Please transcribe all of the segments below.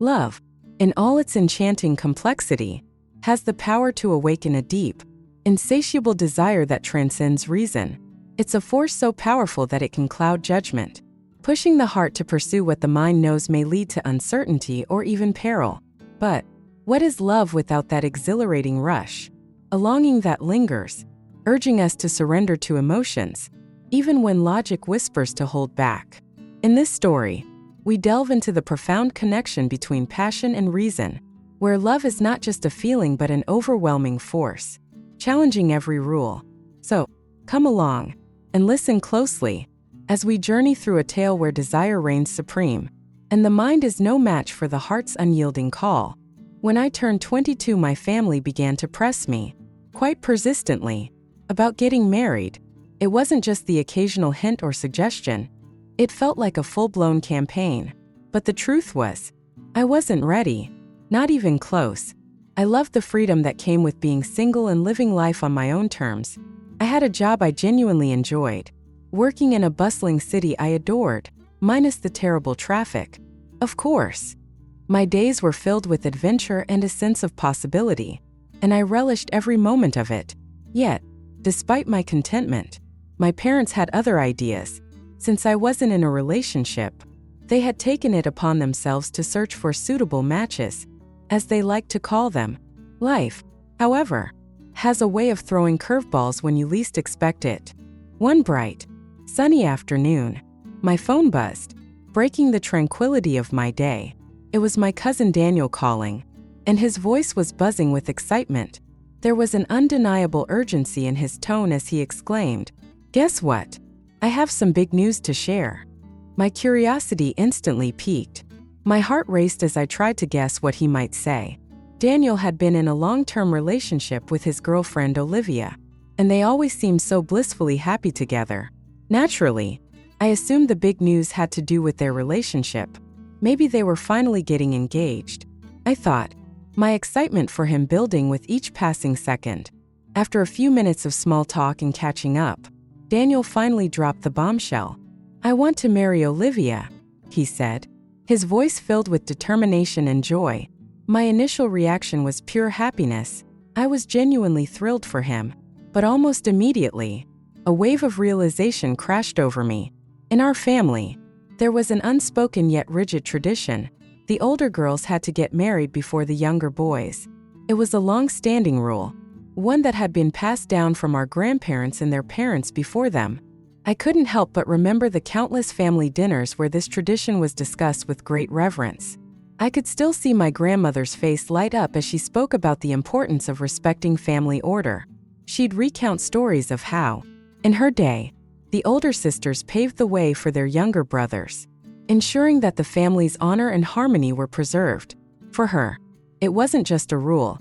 Love, in all its enchanting complexity, has the power to awaken a deep, insatiable desire that transcends reason. It's a force so powerful that it can cloud judgment, pushing the heart to pursue what the mind knows may lead to uncertainty or even peril. But what is love without that exhilarating rush? A longing that lingers, urging us to surrender to emotions, even when logic whispers to hold back. In this story, we delve into the profound connection between passion and reason, where love is not just a feeling but an overwhelming force, challenging every rule. So, come along and listen closely as we journey through a tale where desire reigns supreme, and the mind is no match for the heart's unyielding call. When I turned 22, my family began to press me, quite persistently, about getting married. It wasn't just the occasional hint or suggestion. It felt like a full-blown campaign. But the truth was, I wasn't ready, not even close. I loved the freedom that came with being single and living life on my own terms. I had a job I genuinely enjoyed, working in a bustling city I adored, minus the terrible traffic. Of course, my days were filled with adventure and a sense of possibility, and I relished every moment of it. Yet, despite my contentment, my parents had other ideas. Since I wasn't in a relationship, they had taken it upon themselves to search for suitable matches, as they like to call them. Life, however, has a way of throwing curveballs when you least expect it. One bright, sunny afternoon, my phone buzzed, breaking the tranquility of my day. It was my cousin Daniel calling, and his voice was buzzing with excitement. There was an undeniable urgency in his tone as he exclaimed, "Guess what? I have some big news to share." My curiosity instantly piqued. My heart raced as I tried to guess what he might say. Daniel had been in a long-term relationship with his girlfriend Olivia, and they always seemed so blissfully happy together. Naturally, I assumed the big news had to do with their relationship. Maybe they were finally getting engaged, I thought, my excitement for him building with each passing second. After a few minutes of small talk and catching up, Daniel finally dropped the bombshell. "I want to marry Olivia," he said, his voice filled with determination and joy. My initial reaction was pure happiness. I was genuinely thrilled for him. But almost immediately, a wave of realization crashed over me. In our family, there was an unspoken yet rigid tradition. The older girls had to get married before the younger boys. It was a long-standing rule, one that had been passed down from our grandparents and their parents before them. I couldn't help but remember the countless family dinners where this tradition was discussed with great reverence. I could still see my grandmother's face light up as she spoke about the importance of respecting family order. She'd recount stories of how, in her day, the older sisters paved the way for their younger brothers, ensuring that the family's honor and harmony were preserved. For her, it wasn't just a rule.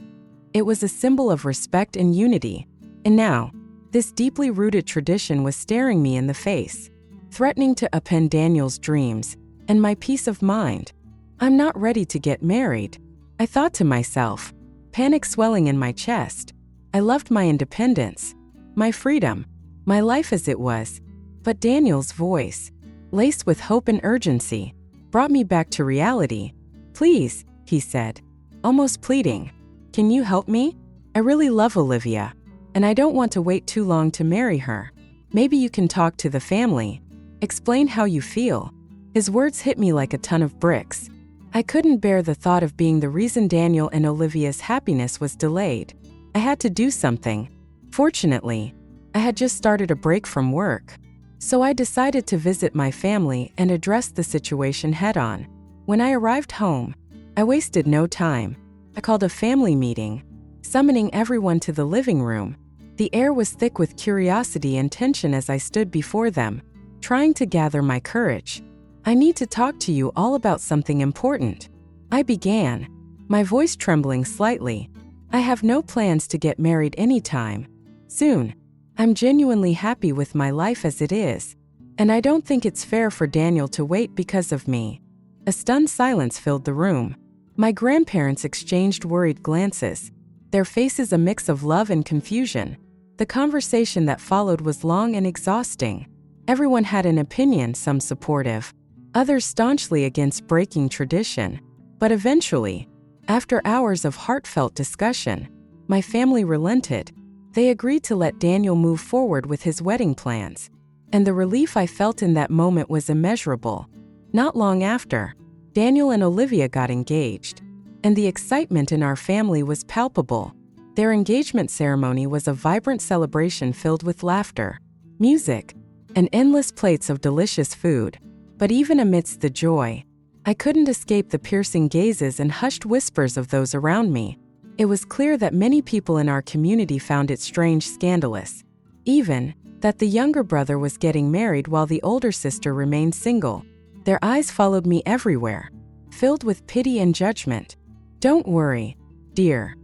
It was a symbol of respect and unity. And now, this deeply rooted tradition was staring me in the face, threatening to upend Daniel's dreams and my peace of mind. "I'm not ready to get married," I thought to myself, panic swelling in my chest. I loved my independence, my freedom, my life as it was. But Daniel's voice, laced with hope and urgency, brought me back to reality. "Please," he said, almost pleading, "can you help me? I really love Olivia, and I don't want to wait too long to marry her. Maybe you can talk to the family, explain how you feel." His words hit me like a ton of bricks. I couldn't bear the thought of being the reason Daniel and Olivia's happiness was delayed. I had to do something. Fortunately, I had just started a break from work, so I decided to visit my family and address the situation head-on. When I arrived home, I wasted no time. I called a family meeting, summoning everyone to the living room. The air was thick with curiosity and tension as I stood before them, trying to gather my courage. "I need to talk to you all about something important," I began, my voice trembling slightly. "I have no plans to get married anytime soon. I'm genuinely happy with my life as it is, and I don't think it's fair for Daniel to wait because of me." A stunned silence filled the room. My grandparents exchanged worried glances, their faces a mix of love and confusion. The conversation that followed was long and exhausting. Everyone had an opinion, some supportive, others staunchly against breaking tradition. But eventually, after hours of heartfelt discussion, my family relented. They agreed to let Daniel move forward with his wedding plans. And the relief I felt in that moment was immeasurable. Not long after, Daniel and Olivia got engaged, and the excitement in our family was palpable. Their engagement ceremony was a vibrant celebration filled with laughter, music, and endless plates of delicious food. But even amidst the joy, I couldn't escape the piercing gazes and hushed whispers of those around me. It was clear that many people in our community found it strange, scandalous. Even that the younger brother was getting married while the older sister remained single. Their eyes followed me everywhere, filled with pity and judgment. "Don't worry, dear,"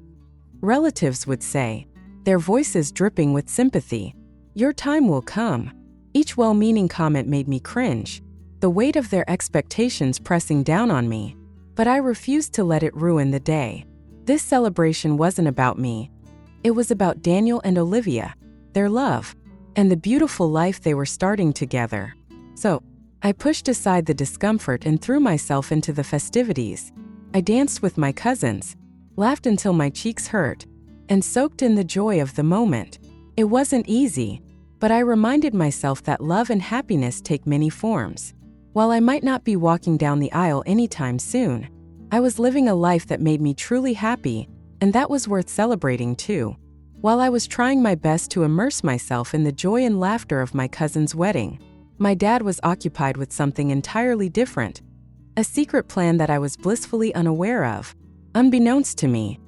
relatives would say, their voices dripping with sympathy. "Your time will come." Each well-meaning comment made me cringe, the weight of their expectations pressing down on me. But I refused to let it ruin the day. This celebration wasn't about me. It was about Daniel and Olivia, their love, and the beautiful life they were starting together. So, I pushed aside the discomfort and threw myself into the festivities. I danced with my cousins, laughed until my cheeks hurt, and soaked in the joy of the moment. It wasn't easy, but I reminded myself that love and happiness take many forms. While I might not be walking down the aisle anytime soon, I was living a life that made me truly happy, and that was worth celebrating too. While I was trying my best to immerse myself in the joy and laughter of my cousin's wedding, my dad was occupied with something entirely different, a secret plan that I was blissfully unaware of. Unbeknownst to me,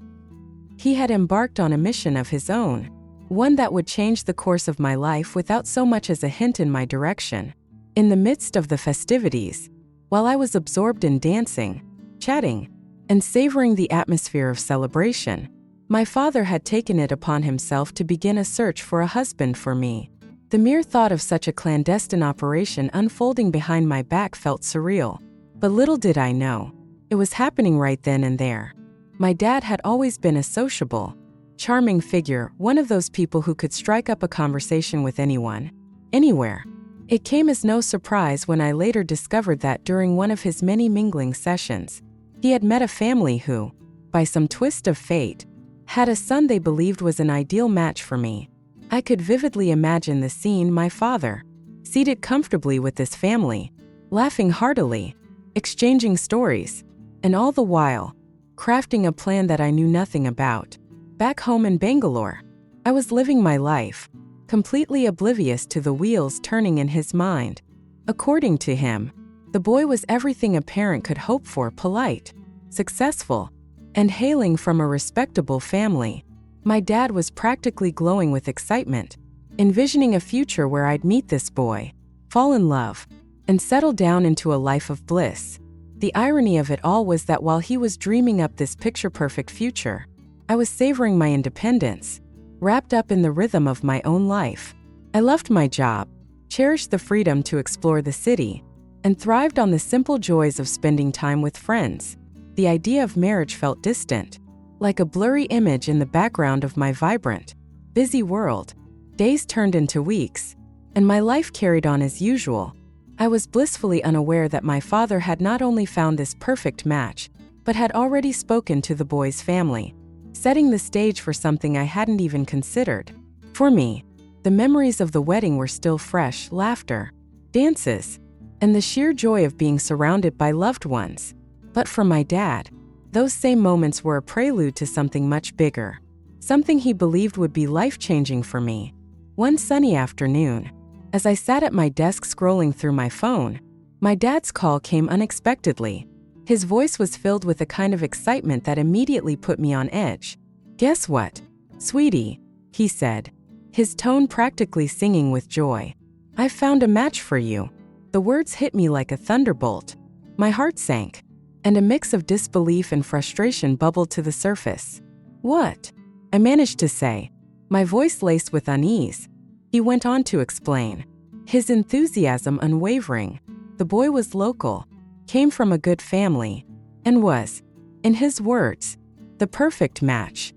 he had embarked on a mission of his own, one that would change the course of my life without so much as a hint in my direction. In the midst of the festivities, while I was absorbed in dancing, chatting, and savoring the atmosphere of celebration, my father had taken it upon himself to begin a search for a husband for me. The mere thought of such a clandestine operation unfolding behind my back felt surreal. But little did I know, it was happening right then and there. My dad had always been a sociable, charming figure, one of those people who could strike up a conversation with anyone, anywhere. It came as no surprise when I later discovered that during one of his many mingling sessions, he had met a family who, by some twist of fate, had a son they believed was an ideal match for me. I could vividly imagine the scene: my father, seated comfortably with this family, laughing heartily, exchanging stories, and all the while, crafting a plan that I knew nothing about. Back home in Bangalore, I was living my life, completely oblivious to the wheels turning in his mind. According to him, the boy was everything a parent could hope for: polite, successful, and hailing from a respectable family. My dad was practically glowing with excitement, envisioning a future where I'd meet this boy, fall in love, and settle down into a life of bliss. The irony of it all was that while he was dreaming up this picture-perfect future, I was savoring my independence, wrapped up in the rhythm of my own life. I loved my job, cherished the freedom to explore the city, and thrived on the simple joys of spending time with friends. The idea of marriage felt distant, like a blurry image in the background of my vibrant, busy world. Days turned into weeks, and my life carried on as usual. I was blissfully unaware that my father had not only found this perfect match, but had already spoken to the boy's family, setting the stage for something I hadn't even considered. For me, the memories of the wedding were still fresh: laughter, dances, and the sheer joy of being surrounded by loved ones. But for my dad, those same moments were a prelude to something much bigger, something he believed would be life-changing for me. One sunny afternoon, as I sat at my desk scrolling through my phone, my dad's call came unexpectedly. His voice was filled with a kind of excitement that immediately put me on edge. "Guess what, sweetie?" he said, his tone practically singing with joy. "I've found a match for you." The words hit me like a thunderbolt. My heart sank, and a mix of disbelief and frustration bubbled to the surface. "What?" I managed to say, my voice laced with unease. He went on to explain, his enthusiasm unwavering. The boy was local, came from a good family, and was, in his words, the perfect match.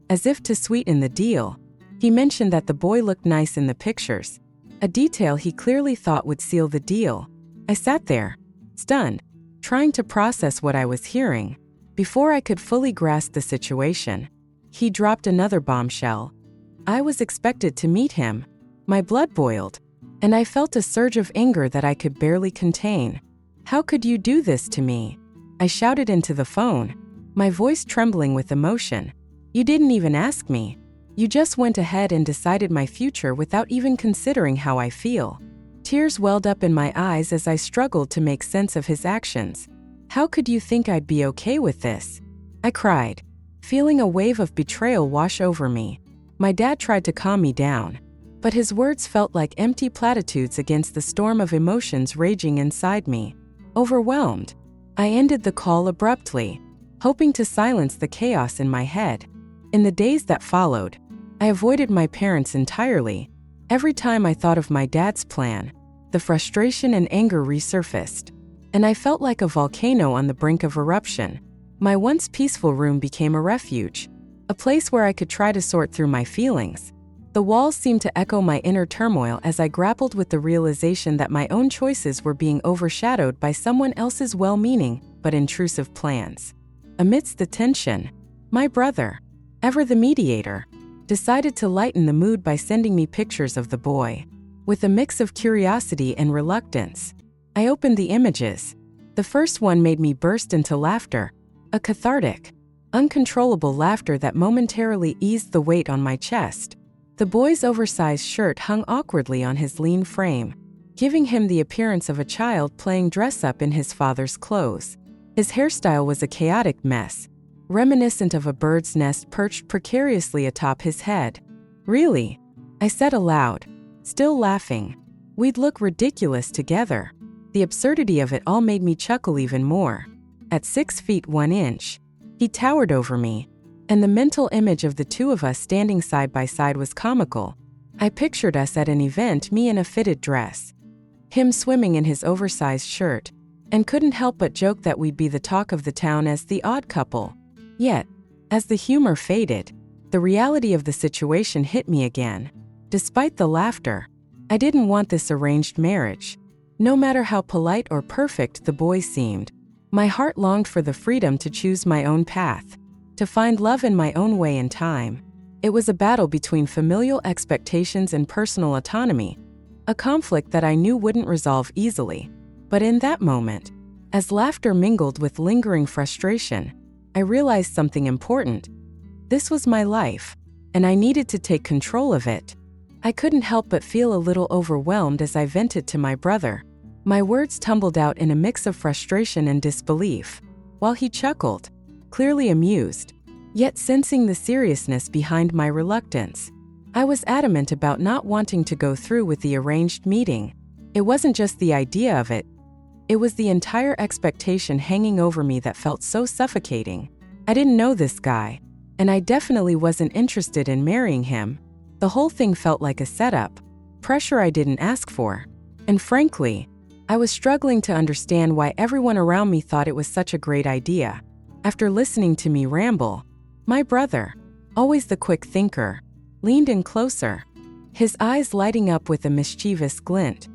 As if to sweeten the deal, he mentioned that the boy looked nice in the pictures, a detail he clearly thought would seal the deal. I sat there, stunned, trying to process what I was hearing. Before I could fully grasp the situation, he dropped another bombshell. I was expected to meet him. My blood boiled, and I felt a surge of anger that I could barely contain. "How could you do this to me?" I shouted into the phone, my voice trembling with emotion. "You didn't even ask me. You just went ahead and decided my future without even considering how I feel." Tears welled up in my eyes as I struggled to make sense of his actions. "How could you think I'd be okay with this?" I cried, feeling a wave of betrayal wash over me. My dad tried to calm me down, but his words felt like empty platitudes against the storm of emotions raging inside me. Overwhelmed, I ended the call abruptly, hoping to silence the chaos in my head. In the days that followed, I avoided my parents entirely. Every time I thought of my dad's plan, the frustration and anger resurfaced, and I felt like a volcano on the brink of eruption. My once peaceful room became a refuge, a place where I could try to sort through my feelings. The walls seemed to echo my inner turmoil as I grappled with the realization that my own choices were being overshadowed by someone else's well-meaning but intrusive plans. Amidst the tension, my brother, ever the mediator, decided to lighten the mood by sending me pictures of the boy. With a mix of curiosity and reluctance, I opened the images. The first one made me burst into laughter, a cathartic, uncontrollable laughter that momentarily eased the weight on my chest. The boy's oversized shirt hung awkwardly on his lean frame, giving him the appearance of a child playing dress-up in his father's clothes. His hairstyle was a chaotic mess, reminiscent of a bird's nest perched precariously atop his head. "Really?" I said aloud, still laughing. "We'd look ridiculous together." The absurdity of it all made me chuckle even more. At 6 feet 1 inch, he towered over me, and the mental image of the two of us standing side by side was comical. I pictured us at an event, me in a fitted dress, him swimming in his oversized shirt, and couldn't help but joke that we'd be the talk of the town as the odd couple. Yet, as the humor faded, the reality of the situation hit me again. Despite the laughter, I didn't want this arranged marriage. No matter how polite or perfect the boy seemed, my heart longed for the freedom to choose my own path, to find love in my own way and time. It was a battle between familial expectations and personal autonomy, a conflict that I knew wouldn't resolve easily. But in that moment, as laughter mingled with lingering frustration, I realized something important. This was my life, and I needed to take control of it. I couldn't help but feel a little overwhelmed as I vented to my brother. My words tumbled out in a mix of frustration and disbelief, while he chuckled, clearly amused, yet sensing the seriousness behind my reluctance. I was adamant about not wanting to go through with the arranged meeting. It wasn't just the idea of it. It was the entire expectation hanging over me that felt so suffocating. I didn't know this guy, and I definitely wasn't interested in marrying him. The whole thing felt like a setup, pressure I didn't ask for. And frankly, I was struggling to understand why everyone around me thought it was such a great idea. After listening to me ramble, my brother, always the quick thinker, leaned in closer, his eyes lighting up with a mischievous glint.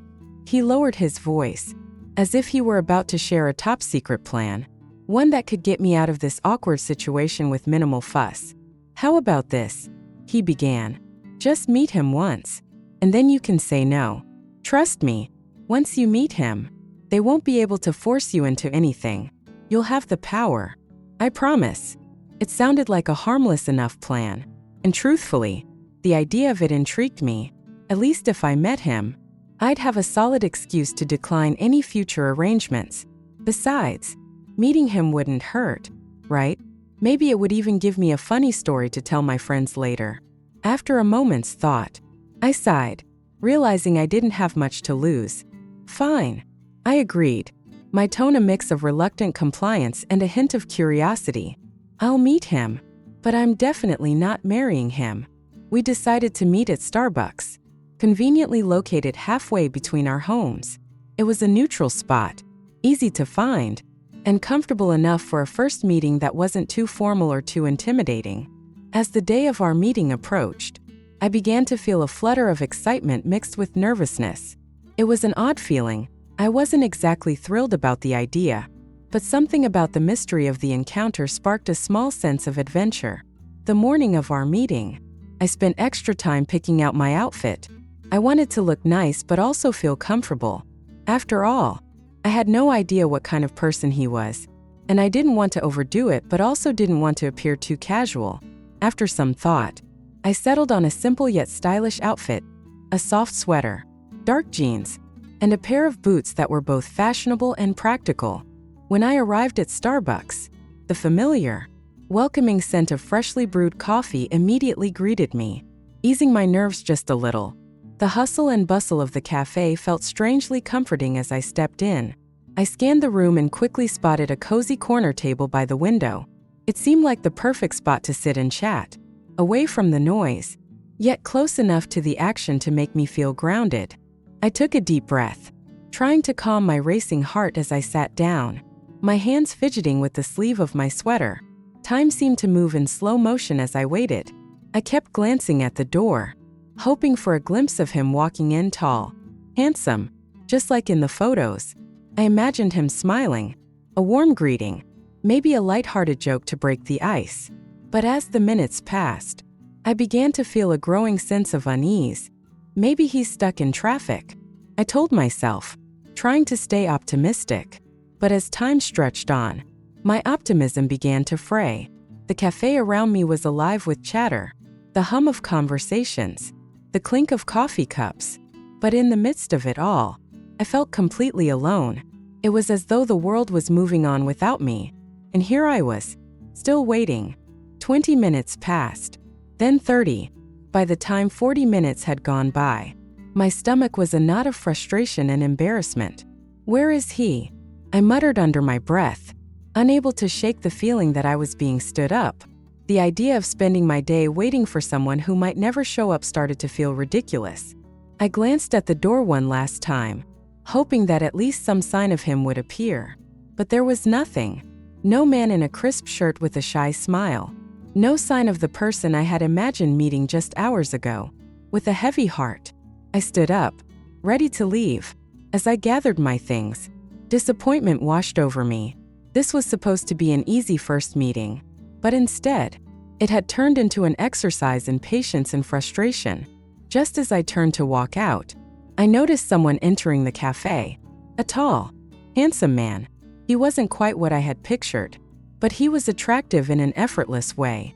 He lowered his voice, as if he were about to share a top-secret plan, one that could get me out of this awkward situation with minimal fuss. "How about this?" he began. "Just meet him once, and then you can say no. Trust me, once you meet him, they won't be able to force you into anything. You'll have the power. I promise." It sounded like a harmless enough plan, and truthfully, the idea of it intrigued me. At least if I met him, I'd have a solid excuse to decline any future arrangements. Besides, meeting him wouldn't hurt, right? Maybe it would even give me a funny story to tell my friends later. After a moment's thought, I sighed, realizing I didn't have much to lose. "Fine," I agreed, my tone a mix of reluctant compliance and a hint of curiosity. "I'll meet him, but I'm definitely not marrying him." We decided to meet at Starbucks, conveniently located halfway between our homes. It was a neutral spot, easy to find, and comfortable enough for a first meeting that wasn't too formal or too intimidating. As the day of our meeting approached, I began to feel a flutter of excitement mixed with nervousness. It was an odd feeling. I wasn't exactly thrilled about the idea, But something about the mystery of the encounter sparked a small sense of adventure. The morning of our meeting, I spent extra time picking out my outfit. I wanted to look nice but also feel comfortable. After all, I had no idea what kind of person he was, and I didn't want to overdo it but also didn't want to appear too casual. After some thought, I settled on a simple yet stylish outfit, a soft sweater, dark jeans, and a pair of boots that were both fashionable and practical. When I arrived at Starbucks, the familiar, welcoming scent of freshly brewed coffee immediately greeted me, easing my nerves just a little. The hustle and bustle of the cafe felt strangely comforting as I stepped in. I scanned the room and quickly spotted a cozy corner table by the window. It seemed like the perfect spot to sit and chat, away from the noise, yet close enough to the action to make me feel grounded. I took a deep breath, trying to calm my racing heart as I sat down, my hands fidgeting with the sleeve of my sweater. Time seemed to move in slow motion as I waited. I kept glancing at the door, hoping for a glimpse of him walking in tall, handsome, just like in the photos. I imagined him smiling, a warm greeting, maybe a light-hearted joke to break the ice. But as the minutes passed, I began to feel a growing sense of unease. Maybe he's stuck in traffic, I told myself, trying to stay optimistic. But as time stretched on, my optimism began to fray. The cafe around me was alive with chatter, the hum of conversations, the clink of coffee cups. But in the midst of it all, I felt completely alone. It was as though the world was moving on without me. And here I was, still waiting. 20 minutes passed, then 30. By the time 40 minutes had gone by, my stomach was a knot of frustration and embarrassment. "Where is he?" I muttered under my breath, unable to shake the feeling that I was being stood up. The idea of spending my day waiting for someone who might never show up started to feel ridiculous. I glanced at the door one last time, hoping that at least some sign of him would appear. But there was nothing. No man in a crisp shirt with a shy smile. No sign of the person I had imagined meeting just hours ago. With a heavy heart, I stood up, ready to leave. As I gathered my things, disappointment washed over me. This was supposed to be an easy first meeting, but instead, it had turned into an exercise in patience and frustration. Just as I turned to walk out, I noticed someone entering the cafe. A tall, handsome man. He wasn't quite what I had pictured, but he was attractive in an effortless way.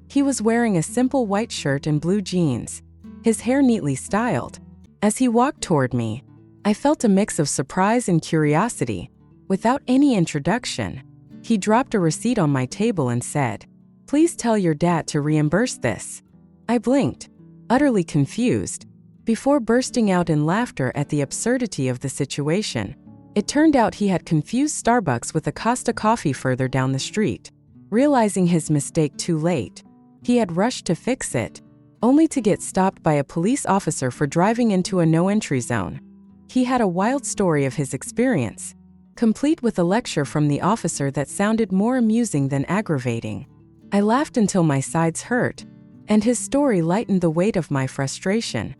He was wearing a simple white shirt and blue jeans, his hair neatly styled. As he walked toward me, I felt a mix of surprise and curiosity. Without any introduction, he dropped a receipt on my table and said, "Please tell your dad to reimburse this." I blinked, utterly confused, before bursting out in laughter at the absurdity of the situation. It turned out he had confused Starbucks with a Costa Coffee further down the street. Realizing his mistake too late, he had rushed to fix it, only to get stopped by a police officer for driving into a no-entry zone. He had a wild story of his experience, complete with a lecture from the officer that sounded more amusing than aggravating. I laughed until my sides hurt, and his story lightened the weight of my frustration.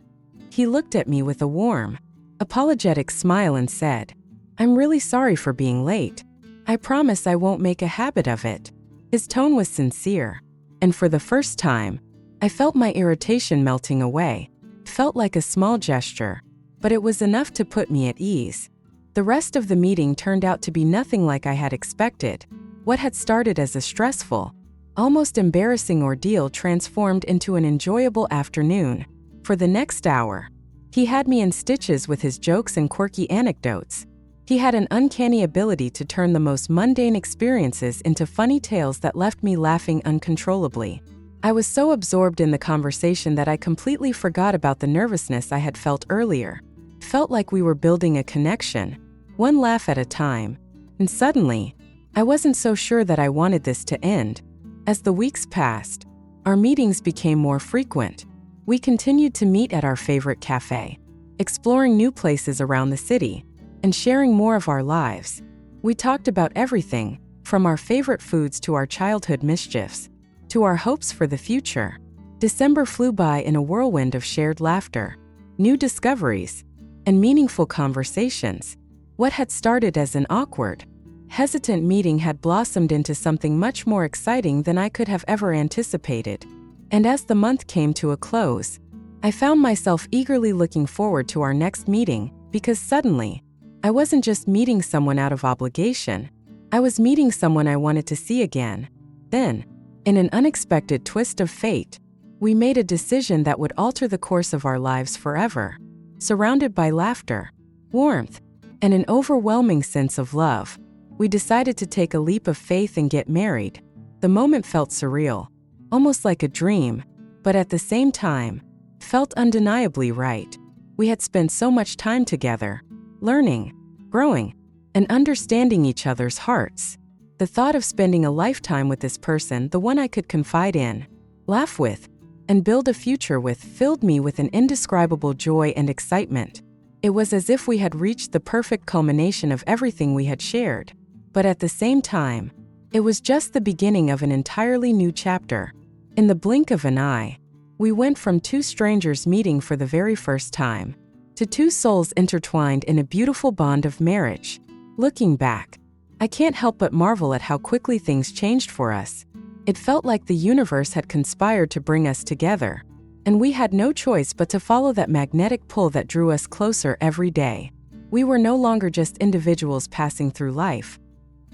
He looked at me with a warm, apologetic smile and said, "I'm really sorry for being late. I promise I won't make a habit of it." His tone was sincere, and for the first time, I felt my irritation melting away. It felt like a small gesture, but it was enough to put me at ease. The rest of the meeting turned out to be nothing like I had expected. What had started as a stressful, almost embarrassing ordeal transformed into an enjoyable afternoon. For the next hour, he had me in stitches with his jokes and quirky anecdotes. He had an uncanny ability to turn the most mundane experiences into funny tales that left me laughing uncontrollably. I was so absorbed in the conversation that I completely forgot about the nervousness I had felt earlier. It felt like we were building a connection, one laugh at a time. And suddenly, I wasn't so sure that I wanted this to end. As the weeks passed, our meetings became more frequent. We continued to meet at our favorite cafe, exploring new places around the city, and sharing more of our lives. We talked about everything, from our favorite foods to our childhood mischiefs, to our hopes for the future. December flew by in a whirlwind of shared laughter, new discoveries, and meaningful conversations. What had started as an awkward, hesitant meeting had blossomed into something much more exciting than I could have ever anticipated. And as the month came to a close, I found myself eagerly looking forward to our next meeting, because suddenly, I wasn't just meeting someone out of obligation, I was meeting someone I wanted to see again. Then, in an unexpected twist of fate, we made a decision that would alter the course of our lives forever. Surrounded by laughter, warmth, and an overwhelming sense of love, we decided to take a leap of faith and get married. The moment felt surreal, almost like a dream, but at the same time, felt undeniably right. We had spent so much time together, learning, growing, and understanding each other's hearts. The thought of spending a lifetime with this person, the one I could confide in, laugh with, and build a future with, filled me with an indescribable joy and excitement. It was as if we had reached the perfect culmination of everything we had shared. But at the same time, it was just the beginning of an entirely new chapter. In the blink of an eye, we went from two strangers meeting for the very first time to two souls intertwined in a beautiful bond of marriage. Looking back, I can't help but marvel at how quickly things changed for us. It felt like the universe had conspired to bring us together, and we had no choice but to follow that magnetic pull that drew us closer every day. We were no longer just individuals passing through life.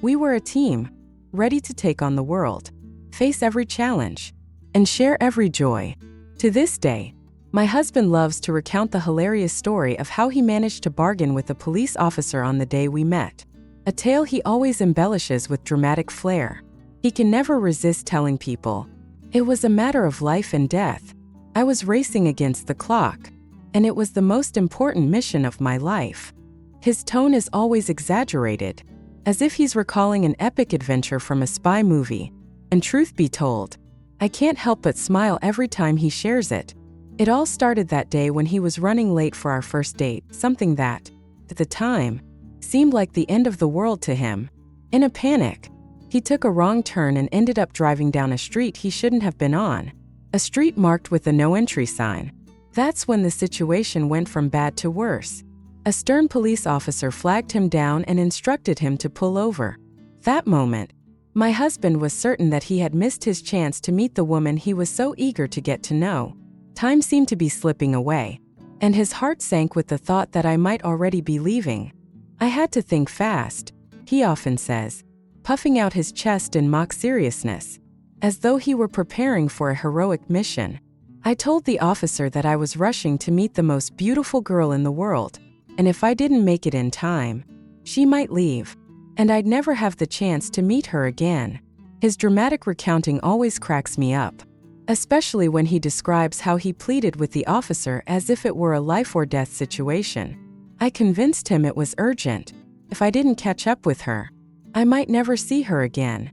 We were a team, ready to take on the world, face every challenge, and share every joy. To this day, my husband loves to recount the hilarious story of how he managed to bargain with a police officer on the day we met, a tale he always embellishes with dramatic flair. He can never resist telling people, "It was a matter of life and death. I was racing against the clock, and it was the most important mission of my life." His tone is always exaggerated, as if he's recalling an epic adventure from a spy movie. And truth be told, I can't help but smile every time he shares it. It all started that day when he was running late for our first date, something that, at the time, seemed like the end of the world to him. In a panic, he took a wrong turn and ended up driving down a street he shouldn't have been on, a street marked with a no entry sign. That's when the situation went from bad to worse. A stern police officer flagged him down and instructed him to pull over. That moment, my husband was certain that he had missed his chance to meet the woman he was so eager to get to know. Time seemed to be slipping away, and his heart sank with the thought that I might already be leaving. "I had to think fast," he often says, puffing out his chest in mock seriousness, as though he were preparing for a heroic mission. I told the officer that I was rushing to meet the most beautiful girl in the world, and if I didn't make it in time, she might leave, and I'd never have the chance to meet her again. His dramatic recounting always cracks me up, especially when he describes how he pleaded with the officer as if it were a life-or-death situation. I convinced him it was urgent. If I didn't catch up with her, I might never see her again.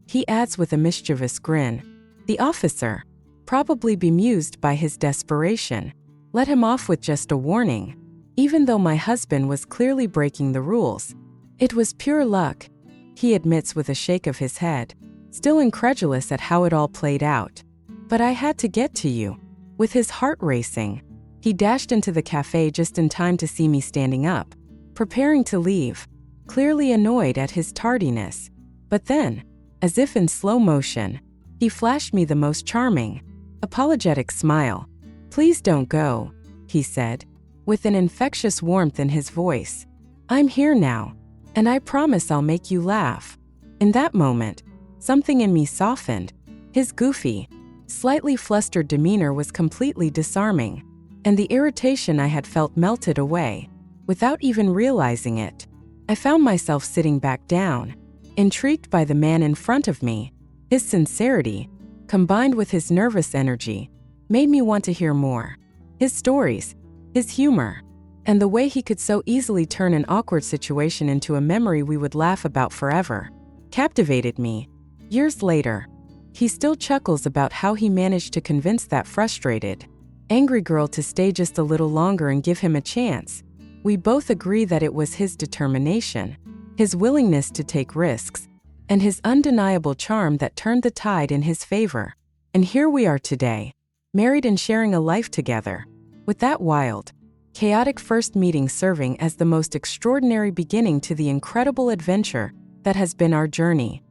He adds with a mischievous grin. The officer, probably bemused by his desperation, let him off with just a warning, even though my husband was clearly breaking the rules. "It was pure luck," he admits with a shake of his head, still incredulous at how it all played out. "But I had to get to you." With his heart racing, he dashed into the cafe just in time to see me standing up, preparing to leave, clearly annoyed at his tardiness. But then, as if in slow motion, he flashed me the most charming, apologetic smile. "Please don't go," he said, with an infectious warmth in his voice. "I'm here now, and I promise I'll make you laugh." In that moment, something in me softened. His goofy, slightly flustered demeanor was completely disarming, and the irritation I had felt melted away. Without even realizing it, I found myself sitting back down, intrigued by the man in front of me. His sincerity, combined with his nervous energy, made me want to hear more. His stories, his humor, and the way he could so easily turn an awkward situation into a memory we would laugh about forever, captivated me. Years later, he still chuckles about how he managed to convince that frustrated, angry girl to stay just a little longer and give him a chance. We both agree that it was his determination, his willingness to take risks, and his undeniable charm that turned the tide in his favor. And here we are today, married and sharing a life together, with that wild, chaotic first meeting serving as the most extraordinary beginning to the incredible adventure That has been our journey.